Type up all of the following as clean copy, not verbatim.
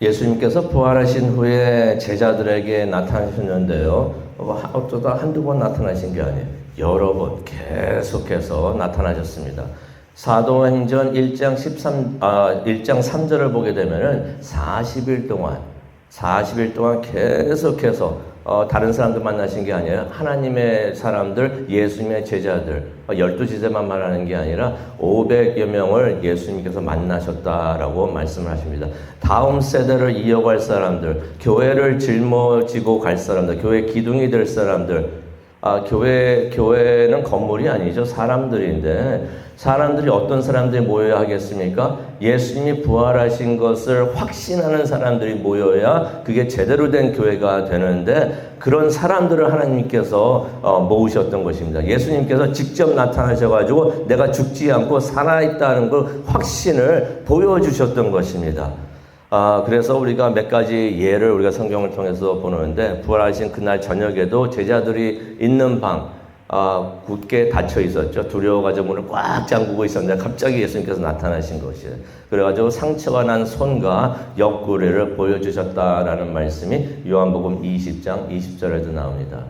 예수님께서 부활하신 후에 제자들에게 나타나셨는데요. 어쩌다 한두 번 나타나신 게 아니에요. 여러 번 계속해서 나타나셨습니다. 사도행전 1장 3절을 보게 되면은 40일 동안 계속해서 다른 사람들 만나신 게 아니라 하나님의 사람들, 예수님의 제자들, 12지대만 말하는 게 아니라 500여 명을 예수님께서 만나셨다라고 말씀을 하십니다. 다음 세대를 이어갈 사람들, 교회를 짊어지고 갈 사람들, 교회 기둥이 될 사람들, 교회는 건물이 아니죠. 사람들인데, 사람들이 어떤 사람들이 모여야 하겠습니까? 예수님이 부활하신 것을 확신하는 사람들이 모여야 그게 제대로 된 교회가 되는데, 그런 사람들을 하나님께서 모으셨던 것입니다. 예수님께서 직접 나타나셔가지고 내가 죽지 않고 살아있다는 걸 확신을 보여주셨던 것입니다. 그래서 우리가 몇 가지 예를 우리가 성경을 통해서 보는데, 부활하신 그날 저녁에도 제자들이 있는 방, 굳게 닫혀 있었죠. 두려워가지고 문을 꽉 잠그고 있었는데 갑자기 예수님께서 나타나신 것이에요. 그래가지고 상처가 난 손과 옆구리를 보여주셨다라는 말씀이 요한복음 20장 20절에도 나옵니다.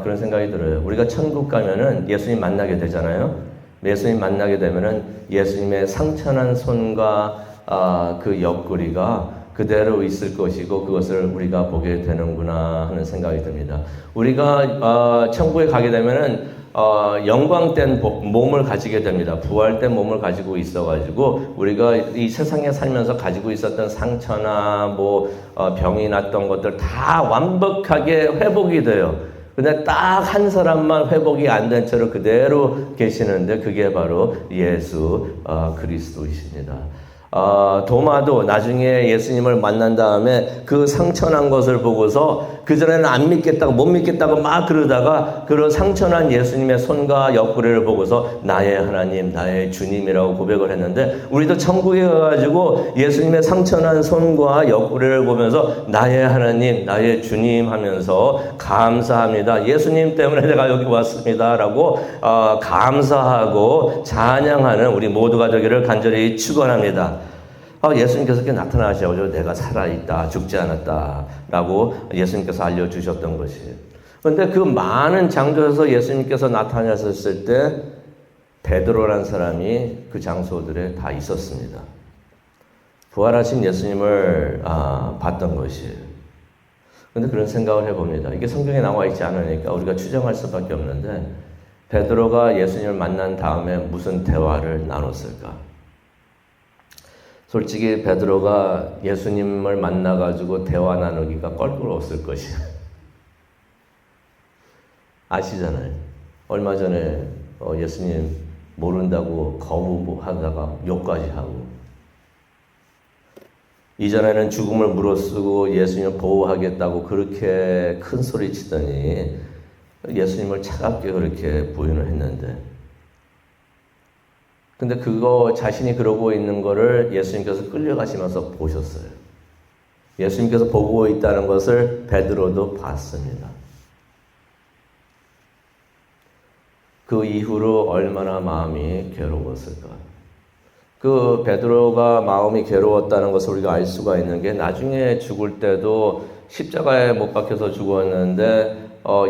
그런 생각이 들어요. 우리가 천국 가면은 예수님 만나게 되잖아요. 예수님 만나게 되면은 예수님의 상처난 손과 그 옆구리가 그대로 있을 것이고 그것을 우리가 보게 되는구나 하는 생각이 듭니다. 우리가 천국에 가게 되면은 영광된 몸을 가지게 됩니다. 부활된 몸을 가지고 있어가지고 우리가 이 세상에 살면서 가지고 있었던 상처나 병이 났던 것들 다 완벽하게 회복이 돼요. 근데 딱 한 사람만 회복이 안 된 채로 그대로 계시는데 그게 바로 예수 그리스도이십니다. 도마도 나중에 예수님을 만난 다음에 그 상처난 것을 보고서 그전에는 안 믿겠다고 못 믿겠다고 막 그러다가 그런 상처난 예수님의 손과 옆구리를 보고서 나의 하나님, 나의 주님이라고 고백을 했는데, 우리도 천국에 가가지고 예수님의 상처난 손과 옆구리를 보면서 나의 하나님, 나의 주님 하면서 감사합니다. 예수님 때문에 내가 여기 왔습니다 라고 감사하고 찬양하는 우리 모두가 되기를 간절히 축원합니다. 예수님께서 이렇게 나타나셔가지고 내가 살아있다, 죽지 않았다 라고 예수님께서 알려주셨던 것이에요. 그런데 그 많은 장소에서 예수님께서 나타나셨을 때 베드로라는 사람이 그 장소들에 다 있었습니다. 부활하신 예수님을 봤던 것이에요. 그런데 그런 생각을 해봅니다. 이게 성경에 나와 있지 않으니까 우리가 추정할 수밖에 없는데, 베드로가 예수님을 만난 다음에 무슨 대화를 나눴을까? 솔직히 베드로가 예수님을 만나가지고 대화 나누기가 껄끄러웠을 것이에요. 아시잖아요. 얼마 전에 예수님 모른다고 거부하다가 욕까지 하고, 이전에는 죽음을 무릅쓰고 예수님을 보호하겠다고 그렇게 큰 소리 치더니 예수님을 차갑게 그렇게 부인을 했는데, 근데 그거 자신이 그러고 있는 거를 예수님께서 끌려가시면서 보셨어요. 예수님께서 보고 있다는 것을 베드로도 봤습니다. 그 이후로 얼마나 마음이 괴로웠을까. 그 베드로가 마음이 괴로웠다는 것을 우리가 알 수가 있는 게, 나중에 죽을 때도 십자가에 못 박혀서 죽었는데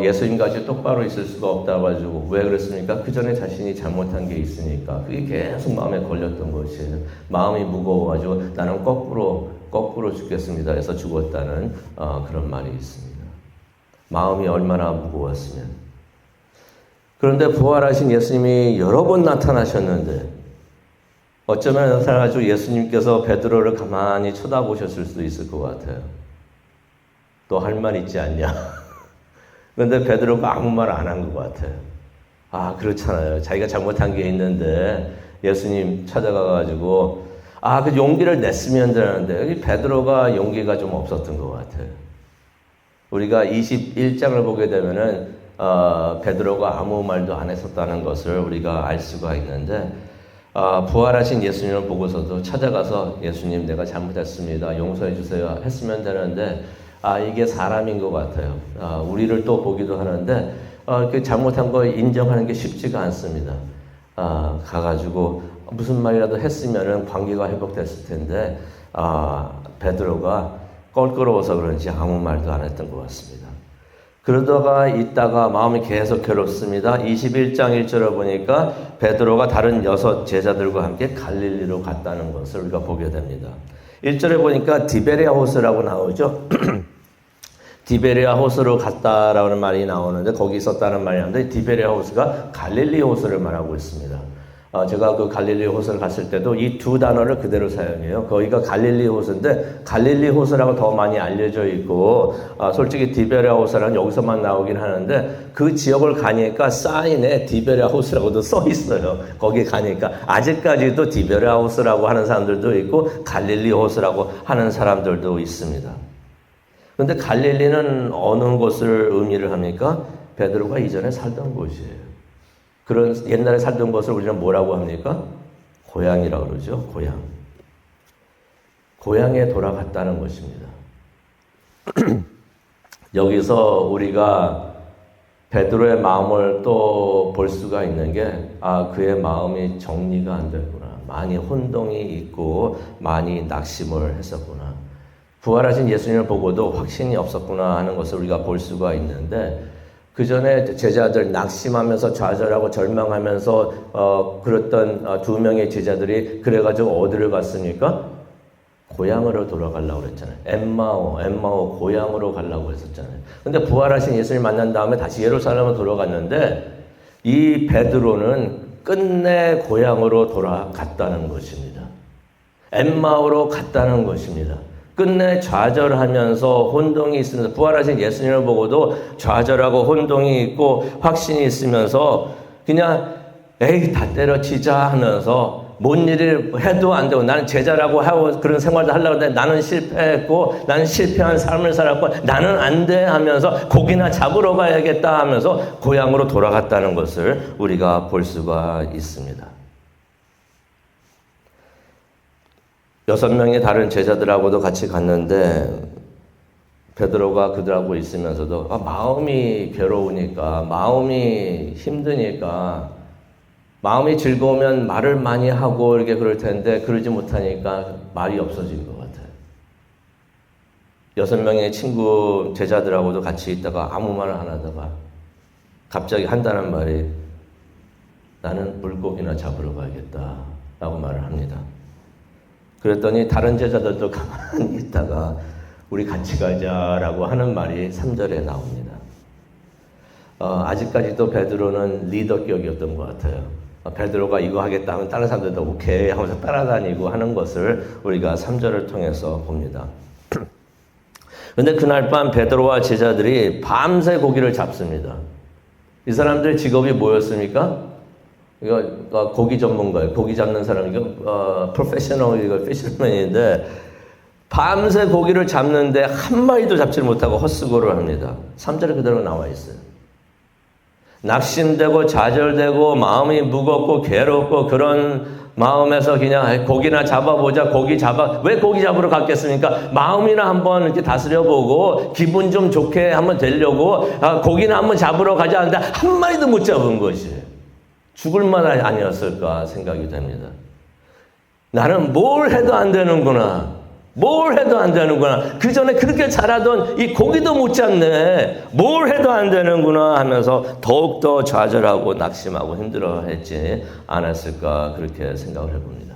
예수님같이 똑바로 있을 수가 없다가지고 왜 그랬습니까? 그 전에 자신이 잘못한 게 있으니까 그게 계속 마음에 걸렸던 것이에요. 마음이 무거워가지고 나는 거꾸로 죽겠습니다 해서 죽었다는 그런 말이 있습니다. 마음이 얼마나 무거웠으면. 그런데 부활하신 예수님이 여러 번 나타나셨는데, 어쩌면 나타나가지고 예수님께서 베드로를 가만히 쳐다보셨을 수도 있을 것 같아요. 또 할 말 있지 않냐? 그런데 베드로가 아무 말 안 한 것 같아요. 그렇잖아요. 자기가 잘못한 게 있는데 예수님 찾아가가지고 그 용기를 냈으면 되는데, 여기 베드로가 용기가 좀 없었던 것 같아요. 우리가 21장을 보게 되면은 베드로가 아무 말도 안 했었다는 것을 우리가 알 수가 있는데, 부활하신 예수님을 보고서도 찾아가서 예수님 내가 잘못했습니다, 용서해 주세요 했으면 되는데, 이게 사람인 것 같아요. 우리를 또 보기도 하는데 그 잘못한 거 인정하는 게 쉽지가 않습니다. 가가지고 무슨 말이라도 했으면은 관계가 회복됐을 텐데 베드로가 껄끄러워서 그런지 아무 말도 안 했던 것 같습니다. 그러다가 있다가 마음이 계속 괴롭습니다. 21장 1절을 보니까 베드로가 다른 6 제자들과 함께 갈릴리로 갔다는 것을 우리가 보게 됩니다. 1절에 보니까 디베레아 호수라고 나오죠. 디베레아 호수로 갔다라는 말이 나오는데 거기 있었다는 말이 나오는데 디베레아 호수가 갈릴리 호수를 말하고 있습니다. 제가 그 갈릴리 호수를 갔을 때도 이 두 단어를 그대로 사용해요. 거기가 갈릴리 호수인데 갈릴리 호수라고 더 많이 알려져 있고 솔직히 디베레아 호수라는 여기서만 나오긴 하는데 그 지역을 가니까 사인에 디베레아 호수라고도 써 있어요. 거기 가니까 아직까지도 디베레아 호수라고 하는 사람들도 있고 갈릴리 호수라고 하는 사람들도 있습니다. 그런데 갈릴리는 어느 곳을 의미를 합니까? 베드로가 이전에 살던 곳이에요. 그런 옛날에 살던 곳을 우리는 뭐라고 합니까? 고향이라고 그러죠. 고향. 고향에 돌아갔다는 것입니다. 여기서 우리가 베드로의 마음을 또 볼 수가 있는 게 그의 마음이 정리가 안 됐구나. 많이 혼동이 있고 많이 낙심을 했었구나. 부활하신 예수님을 보고도 확신이 없었구나 하는 것을 우리가 볼 수가 있는데 그 전에 제자들 낙심하면서 좌절하고 절망하면서 그랬던 2명의 제자들이 그래가지고 어디를 갔습니까? 고향으로 돌아가려고 그랬잖아요. 엠마오 고향으로 가려고 했었잖아요. 근데 부활하신 예수님 만난 다음에 다시 예루살렘으로 돌아갔는데 이 베드로는 끝내 고향으로 돌아갔다는 것입니다. 엠마오로 갔다는 것입니다. 끝내 좌절하면서 혼동이 있으면서 부활하신 예수님을 보고도 좌절하고 혼동이 있고 확신이 있으면서 그냥 에이 다 때려치자 하면서 뭔 일을 해도 안 되고 나는 제자라고 하고 그런 생활도 하려고 했는데 나는 실패했고 나는 실패한 삶을 살았고 나는 안 돼 하면서 고기나 잡으러 가야겠다 하면서 고향으로 돌아갔다는 것을 우리가 볼 수가 있습니다. 6명의 다른 제자들하고도 같이 갔는데 베드로가 그들하고 있으면서도 마음이 괴로우니까 마음이 힘드니까 마음이 즐거우면 말을 많이 하고 이렇게 그럴 텐데 그러지 못하니까 말이 없어진 것 같아요. 6명의 친구 제자들하고도 같이 있다가 아무 말을 안 하다가 갑자기 한다는 말이 나는 물고기나 잡으러 가야겠다 라고 말을 합니다. 그랬더니 다른 제자들도 가만히 있다가 우리 같이 가자라고 하는 말이 3절에 나옵니다. 아직까지도 베드로는 리더격이었던 것 같아요. 베드로가 이거 하겠다 하면 다른 사람들도 오케이 하면서 따라다니고 하는 것을 우리가 3절을 통해서 봅니다. 그런데 그날 밤 베드로와 제자들이 밤새 고기를 잡습니다. 이 사람들 직업이 뭐였습니까? 이거 고기 전문가예요. 고기 잡는 사람 이거 프로페셔널 피셔맨인데 밤새 고기를 잡는데 한 마리도 잡지 못하고 헛수고를 합니다. 3절에 그대로 나와 있어요. 낙심되고 좌절되고 마음이 무겁고 괴롭고 그런 마음에서 그냥 고기나 잡아보자. 왜 고기 잡으러 갔겠습니까? 마음이나 한번 이렇게 다스려보고 기분 좀 좋게 한번 되려고 고기나 한번 잡으러 가자 하는데 한 마리도 못 잡은 것이에요. 죽을 만 아니었을까 생각이 됩니다. 나는 뭘 해도 안 되는구나. 그 전에 그렇게 잘하던 이 고기도 못 잡네. 뭘 해도 안 되는구나 하면서 더욱더 좌절하고 낙심하고 힘들어했지 않았을까 그렇게 생각을 해봅니다.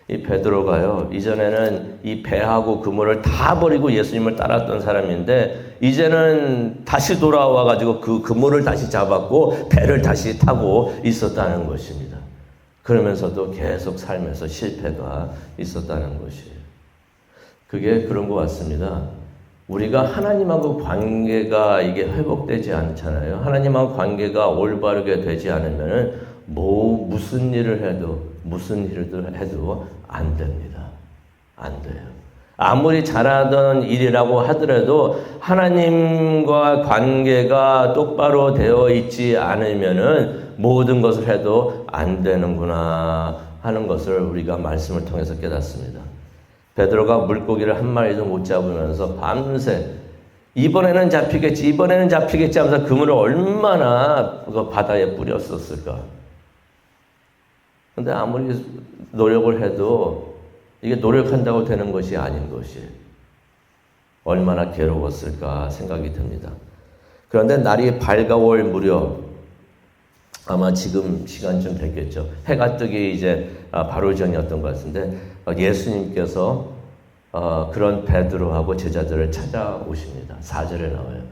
이 베드로가요. 이전에는 이 배하고 그물을 다 버리고 예수님을 따랐던 사람인데 이제는 다시 돌아와가지고 그 그물을 다시 잡았고 배를 다시 타고 있었다는 것입니다. 그러면서도 계속 삶에서 실패가 있었다는 것이에요. 그게 그런 것 같습니다. 우리가 하나님하고 관계가 이게 회복되지 않잖아요. 하나님하고 관계가 올바르게 되지 않으면은 무슨 일을 해도 안 됩니다. 안 돼요. 아무리 잘하던 일이라고 하더라도 하나님과 관계가 똑바로 되어 있지 않으면은 모든 것을 해도 안 되는구나 하는 것을 우리가 말씀을 통해서 깨닫습니다. 베드로가 물고기를 한 마리도 못 잡으면서 밤새 이번에는 잡히겠지 하면서 그물을 얼마나 그 바다에 뿌렸었을까. 근데 아무리 노력을 해도 이게 노력한다고 되는 것이 아닌 것이 얼마나 괴로웠을까 생각이 듭니다. 그런데 날이 밝아올 무렵, 아마 지금 시간쯤 됐겠죠. 해가 뜨기 이제 바로 전이었던 것 같은데 예수님께서 그런 베드로하고 제자들을 찾아오십니다. 4절에 나와요.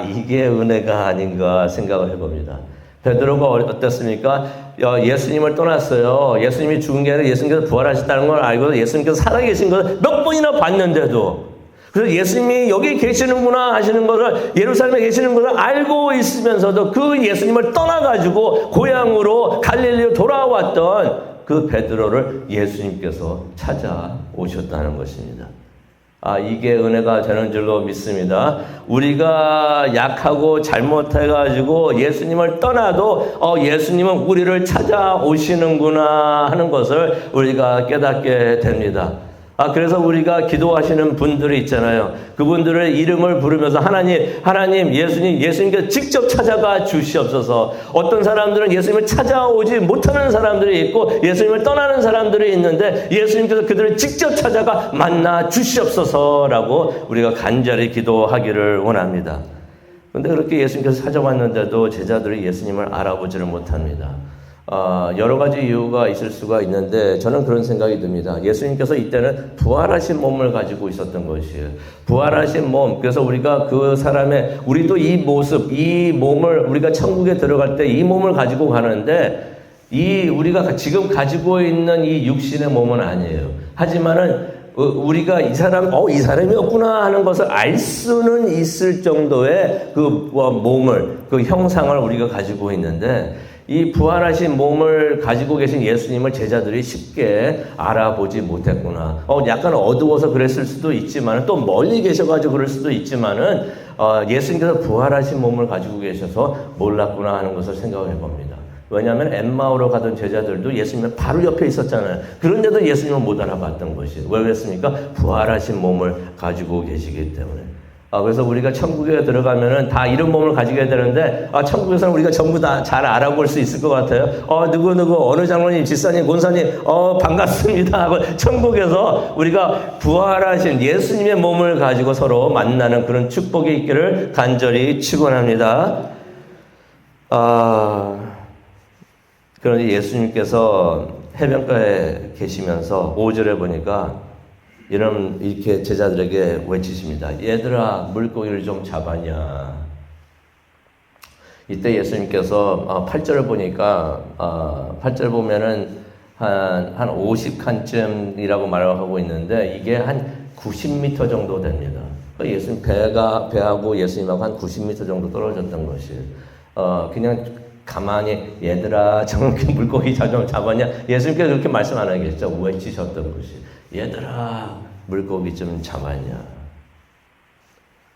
이게 은혜가 아닌가 생각을 해봅니다. 베드로가 어땠습니까? 예수님을 떠났어요. 예수님이 죽은 게 아니라 예수님께서 부활하셨다는 걸 알고 예수님께서 살아계신 것을 몇 번이나 봤는데도, 그래서 예수님이 여기 계시는구나 하시는 것을, 예루살렘에 계시는 것을 알고 있으면서도 그 예수님을 떠나가지고 고향으로 갈릴리로 돌아왔던 그 베드로를 예수님께서 찾아오셨다는 것입니다. 이게 은혜가 되는 줄로 믿습니다. 우리가 약하고 잘못해가지고 예수님을 떠나도 예수님은 우리를 찾아오시는구나 하는 것을 우리가 깨닫게 됩니다. 그래서 우리가 기도하시는 분들이 있잖아요. 그분들의 이름을 부르면서 하나님, 예수님께서 직접 찾아가 주시옵소서. 어떤 사람들은 예수님을 찾아오지 못하는 사람들이 있고 예수님을 떠나는 사람들이 있는데 예수님께서 그들을 직접 찾아가 만나 주시옵소서라고 우리가 간절히 기도하기를 원합니다. 그런데 그렇게 예수님께서 찾아왔는데도 제자들이 예수님을 알아보지를 못합니다. 여러 가지 이유가 있을 수가 있는데 저는 그런 생각이 듭니다. 예수님께서 이때는 부활하신 몸을 가지고 있었던 것이에요. 부활하신 몸. 그래서 우리가 그 사람의, 우리도 이 모습, 이 몸을, 우리가 천국에 들어갈 때 이 몸을 가지고 가는데 우리가 지금 가지고 있는 이 육신의 몸은 아니에요. 하지만은 우리가 이 사람이었구나 하는 것을 알 수는 있을 정도의 그 몸을, 그 형상을 우리가 가지고 있는데, 이 부활하신 몸을 가지고 계신 예수님을 제자들이 쉽게 알아보지 못했구나. 약간 어두워서 그랬을 수도 있지만, 또 멀리 계셔가지고 그럴 수도 있지만은, 예수님께서 부활하신 몸을 가지고 계셔서 몰랐구나 하는 것을 생각해 봅니다. 왜냐하면 엠마오로 가던 제자들도 예수님의 바로 옆에 있었잖아요. 그런데도 예수님을 못 알아봤던 것이에요. 왜 그랬습니까? 부활하신 몸을 가지고 계시기 때문에. 그래서 우리가 천국에 들어가면은 다 이런 몸을 가지게 되는데, 천국에서는 우리가 전부 다 잘 알아볼 수 있을 것 같아요. 누구, 어느 장로님, 집사님, 권사님, 반갑습니다 하고 천국에서 우리가 부활하신 예수님의 몸을 가지고 서로 만나는 그런 축복이 있기를 간절히 축원합니다. 그런데 예수님께서 해변가에 계시면서 5절에 보니까 이렇게 제자들에게 외치십니다. 얘들아, 물고기를 좀 잡았냐. 이때 예수님께서 8절을 보니까 8절 보면은 한 50칸쯤이라고 말을 하고 있는데 이게 한 90m 정도 됩니다. 예수님 배하고 예수님하고 한 90m 정도 떨어졌던 것이에요. 그냥 가만히 얘들아 저렇게 물고기 좀 잡았냐? 예수님께서 그렇게 말씀 안 하겠죠. 외치셨던 것이 얘들아 물고기 좀 잡았냐?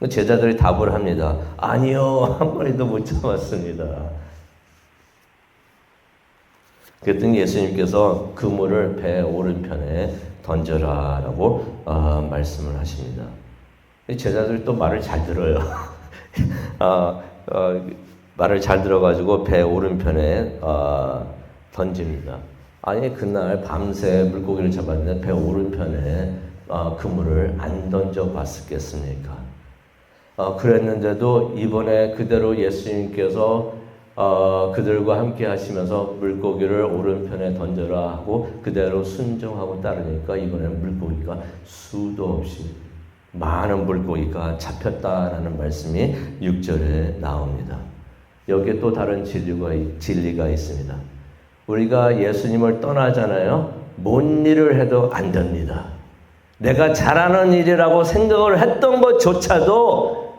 제자들이 답을 합니다. 아니요, 한 마리도 못 잡았습니다. 그랬더니 예수님께서 그물을 배 오른편에 던져라라고 말씀을 하십니다. 제자들이 또 말을 잘 들어요. 말을 잘 들어가지고 배 오른편에 던집니다. 아니 그날 밤새 물고기를 잡았는데 배 오른편에 그물을 안 던져봤었겠습니까? 그랬는데도 이번에 그대로 예수님께서 그들과 함께 하시면서 물고기를 오른편에 던져라 하고 그대로 순종하고 따르니까 이번에는 물고기가 수도 없이 많은 물고기가 잡혔다라는 말씀이 6절에 나옵니다. 여기에 또 다른 진리가 있습니다. 우리가 예수님을 떠나잖아요. 뭔 일을 해도 안 됩니다. 내가 잘하는 일이라고 생각을 했던 것조차도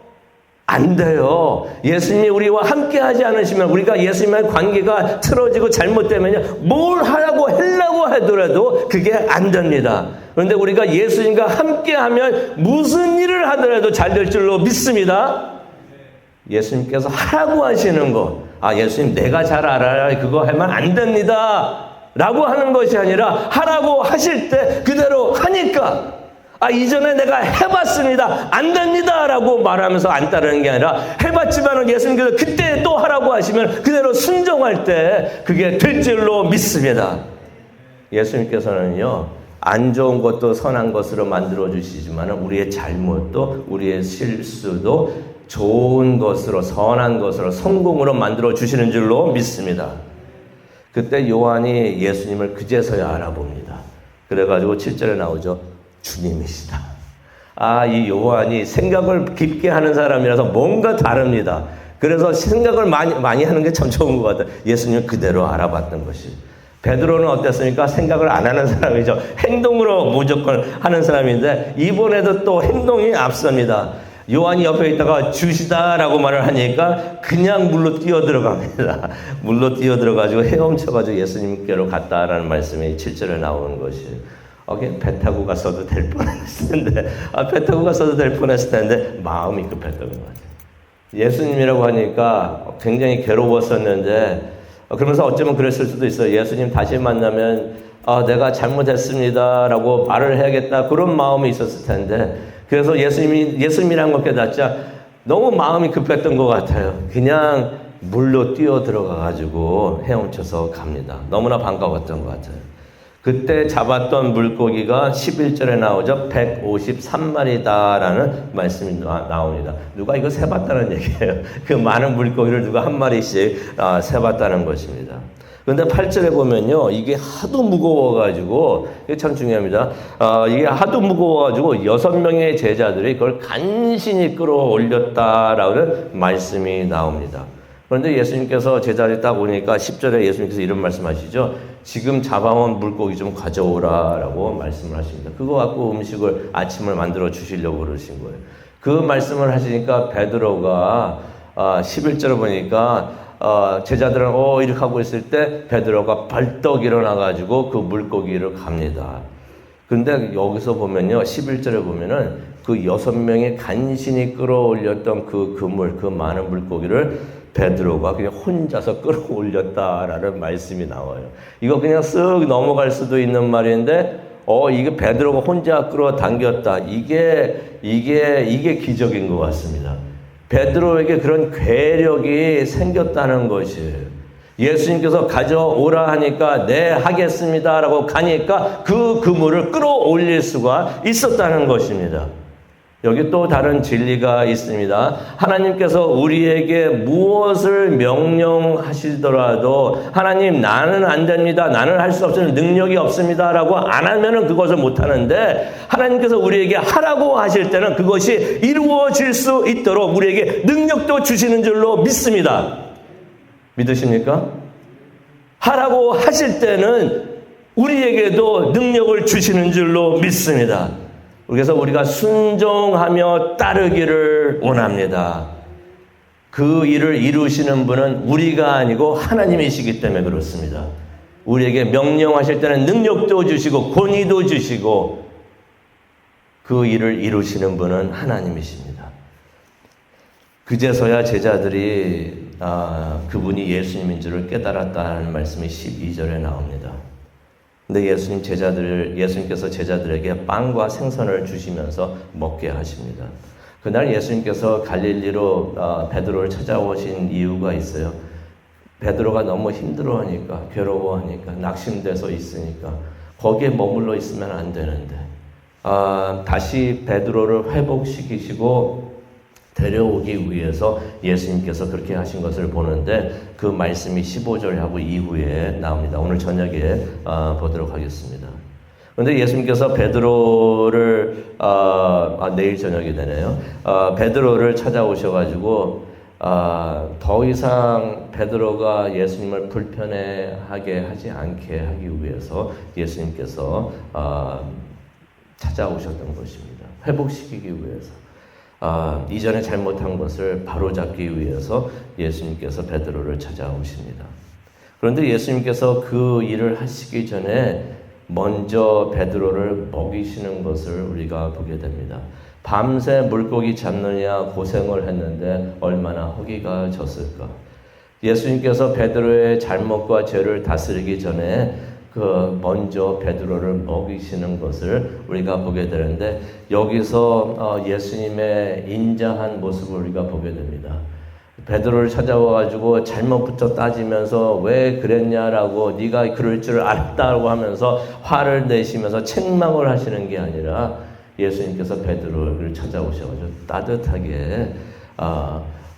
안 돼요. 예수님이 우리와 함께 하지 않으시면, 우리가 예수님과의 관계가 틀어지고 잘못되면요, 뭘 하려고 하더라도 그게 안 됩니다. 그런데 우리가 예수님과 함께 하면 무슨 일을 하더라도 잘 될 줄로 믿습니다. 예수님께서 하라고 하시는 거, 예수님 내가 잘 알아야 그거 하면 안 됩니다 라고 하는 것이 아니라 하라고 하실 때 그대로 하니까, 이전에 내가 해봤습니다 안 됩니다 라고 말하면서 안 따르는 게 아니라 해봤지만은 예수님께서 그때 또 하라고 하시면 그대로 순종할 때 그게 될 줄로 믿습니다. 예수님께서는요 안 좋은 것도 선한 것으로 만들어 주시지만 우리의 잘못도 우리의 실수도 좋은 것으로 선한 것으로 성공으로 만들어 주시는 줄로 믿습니다. 그때 요한이 예수님을 그제서야 알아봅니다. 그래가지고 7절에 나오죠. 주님이시다. 이 요한이 생각을 깊게 하는 사람이라서 뭔가 다릅니다. 그래서 생각을 많이 하는 게 참 좋은 것 같아요. 예수님을 그대로 알아봤던 것이. 베드로는 어땠습니까? 생각을 안 하는 사람이죠. 행동으로 무조건 하는 사람인데 이번에도 또 행동이 앞섭니다. 요한이 옆에 있다가 주시다라고 말을 하니까 그냥 물로 뛰어들어갑니다. 물로 뛰어들어가지고 헤엄쳐가지고 예수님께로 갔다라는 말씀이 7절에 나오는 것이. 배 타고 갔어도 될 뻔했을 텐데, 배 타고 갔어도 될 뻔했을 텐데 마음이 급했던 것 같아요. 예수님이라고 하니까 굉장히 괴로웠었는데 그러면서 어쩌면 그랬을 수도 있어요. 예수님 다시 만나면 내가 잘못했습니다라고 말을 해야겠다 그런 마음이 있었을 텐데 그래서 예수님이란 것 깨닫자 너무 마음이 급했던 것 같아요. 그냥 물로 뛰어 들어가가지고 헤엄쳐서 갑니다. 너무나 반가웠던 것 같아요. 그때 잡았던 물고기가 11절에 나오죠. 153마리다라는 말씀이 나옵니다. 누가 이거 세봤다는 얘기예요. 그 많은 물고기를 누가 한 마리씩 세봤다는 것입니다. 그런데 8절에 보면요. 이게 하도 무거워가지고, 이게 참 중요합니다. 이게 하도 무거워가지고 6명의 제자들이 그걸 간신히 끌어올렸다라는 말씀이 나옵니다. 그런데 예수님께서 제자리 딱 오니까 10절에 예수님께서 이런 말씀하시죠. 지금 잡아온 물고기 좀 가져오라라고 말씀을 하십니다. 그거 갖고 아침을 만들어 주시려고 그러신 거예요. 그 말씀을 하시니까 베드로가 11절을 보니까 제자들은 이렇게 하고 있을 때 베드로가 벌떡 일어나가지고 그 물고기를 갑니다. 근데 여기서 보면요. 11절에 보면은 그 6명이 간신히 끌어올렸던 그 많은 물고기를 베드로가 그냥 혼자서 끌어올렸다라는 말씀이 나와요. 이거 그냥 쓱 넘어갈 수도 있는 말인데, 이게 베드로가 혼자 끌어당겼다. 이게 기적인 것 같습니다. 베드로에게 그런 괴력이 생겼다는 것이에요. 예수님께서 가져오라 하니까 네 하겠습니다라고 가니까 그 그물을 끌어올릴 수가 있었다는 것입니다. 여기 또 다른 진리가 있습니다. 하나님께서 우리에게 무엇을 명령하시더라도 하나님 나는 안 됩니다. 나는 할 수 없으면 능력이 없습니다. 라고 안 하면은 그것을 못 하는데 하나님께서 우리에게 하라고 하실 때는 그것이 이루어질 수 있도록 우리에게 능력도 주시는 줄로 믿습니다. 믿으십니까? 하라고 하실 때는 우리에게도 능력을 주시는 줄로 믿습니다. 그래서 우리가 순종하며 따르기를 원합니다. 그 일을 이루시는 분은 우리가 아니고 하나님이시기 때문에 그렇습니다. 우리에게 명령하실 때는 능력도 주시고 권위도 주시고 그 일을 이루시는 분은 하나님이십니다. 그제서야 제자들이 그분이 예수님인 줄을 깨달았다는 말씀이 12절에 나옵니다. 근데 예수님께서 제자들에게 빵과 생선을 주시면서 먹게 하십니다. 그날 예수님께서 갈릴리로 베드로를 찾아오신 이유가 있어요. 베드로가 너무 힘들어하니까, 괴로워하니까, 낙심돼서 있으니까 거기에 머물러 있으면 안 되는데 다시 베드로를 회복시키시고 데려오기 위해서 예수님께서 그렇게 하신 것을 보는데 그 말씀이 15절하고 이후에 나옵니다. 오늘 저녁에 보도록 하겠습니다. 그런데 예수님께서 베드로를 내일 저녁이 되네요. 베드로를 찾아오셔가지고 더 이상 베드로가 예수님을 불편해하게 하지 않게 하기 위해서 예수님께서 찾아오셨던 것입니다. 회복시키기 위해서. 이전에 잘못한 것을 바로잡기 위해서 예수님께서 베드로를 찾아오십니다. 그런데 예수님께서 그 일을 하시기 전에 먼저 베드로를 먹이시는 것을 우리가 보게 됩니다. 밤새 물고기 잡느냐 고생을 했는데 얼마나 허기가 졌을까. 예수님께서 베드로의 잘못과 죄를 다스리기 전에 먼저 베드로를 먹이시는 것을 우리가 보게 되는데 여기서 예수님의 인자한 모습을 우리가 보게 됩니다. 베드로를 찾아와가지고 잘못부터 따지면서 왜 그랬냐라고 네가 그럴 줄 알았다고 하면서 화를 내시면서 책망을 하시는 게 아니라 예수님께서 베드로를 찾아오셔가지고 따뜻하게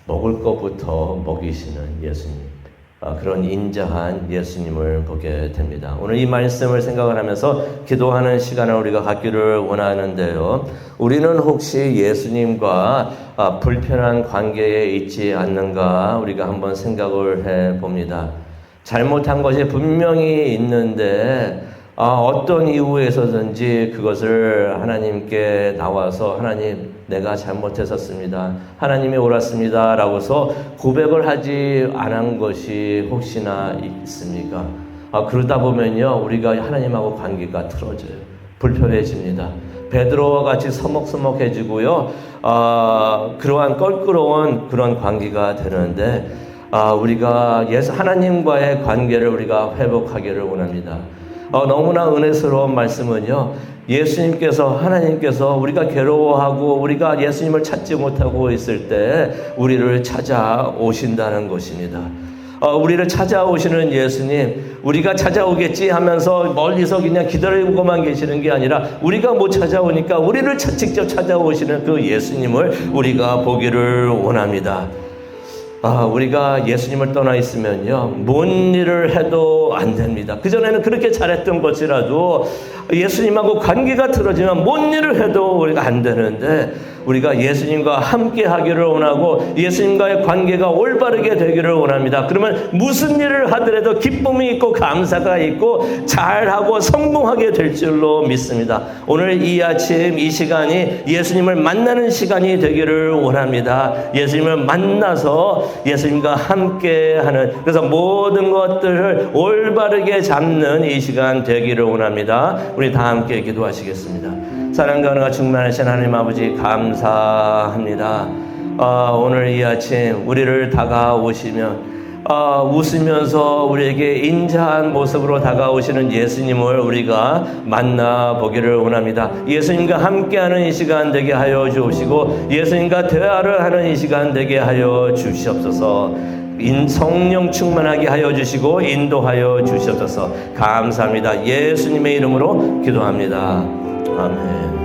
먹을 것부터 먹이시는 예수님, 그런 인자한 예수님을 보게 됩니다. 오늘 이 말씀을 생각을 하면서 기도하는 시간을 우리가 갖기를 원하는데요. 우리는 혹시 예수님과 불편한 관계에 있지 않는가 우리가 한번 생각을 해봅니다. 잘못한 것이 분명히 있는데 어떤 이유에서든지 그것을 하나님께 나와서 하나님 내가 잘못했었습니다. 하나님이 옳았습니다. 라고서 고백을 하지 않은 것이 혹시나 있습니까? 그러다 보면요 우리가 하나님하고 관계가 틀어져요. 불편해집니다. 베드로와 같이 서먹서먹해지고요. 그러한 껄끄러운 그런 관계가 되는데 우리가 하나님과의 관계를 우리가 회복하기를 원합니다. 너무나 은혜스러운 말씀은요. 예수님께서 하나님께서 우리가 괴로워하고 우리가 예수님을 찾지 못하고 있을 때 우리를 찾아오신다는 것입니다. 우리를 찾아오시는 예수님, 우리가 찾아오겠지 하면서 멀리서 그냥 기다리고만 계시는 게 아니라 우리가 못 찾아오니까 우리를 직접 찾아오시는 그 예수님을 우리가 보기를 원합니다. 우리가 예수님을 떠나 있으면요, 뭔 일을 해도 안 됩니다. 그전에는 그렇게 잘했던 것이라도 예수님하고 관계가 틀어지면 뭔 일을 해도 우리가 안 되는데 우리가 예수님과 함께 하기를 원하고 예수님과의 관계가 올바르게 되기를 원합니다. 그러면 무슨 일을 하더라도 기쁨이 있고 감사가 있고 잘하고 성공하게 될 줄로 믿습니다. 오늘 이 아침 이 시간이 예수님을 만나는 시간이 되기를 원합니다. 예수님을 만나서 예수님과 함께하는, 그래서 모든 것들을 올바르게 잡는 이 시간 되기를 원합니다. 우리 다 함께 기도하시겠습니다. 사랑과 은혜가 충만하신 하나님 아버지 감사합니다. 오늘 이 아침 우리를 다가오시며 웃으면서 우리에게 인자한 모습으로 다가오시는 예수님을 우리가 만나보기를 원합니다. 예수님과 함께하는 이 시간 되게 하여 주시고 예수님과 대화를 하는 이 시간 되게 하여 주시옵소서. 성령 충만하게 하여 주시고 인도하여 주시옵소서. 감사합니다. 예수님의 이름으로 기도합니다. 아멘.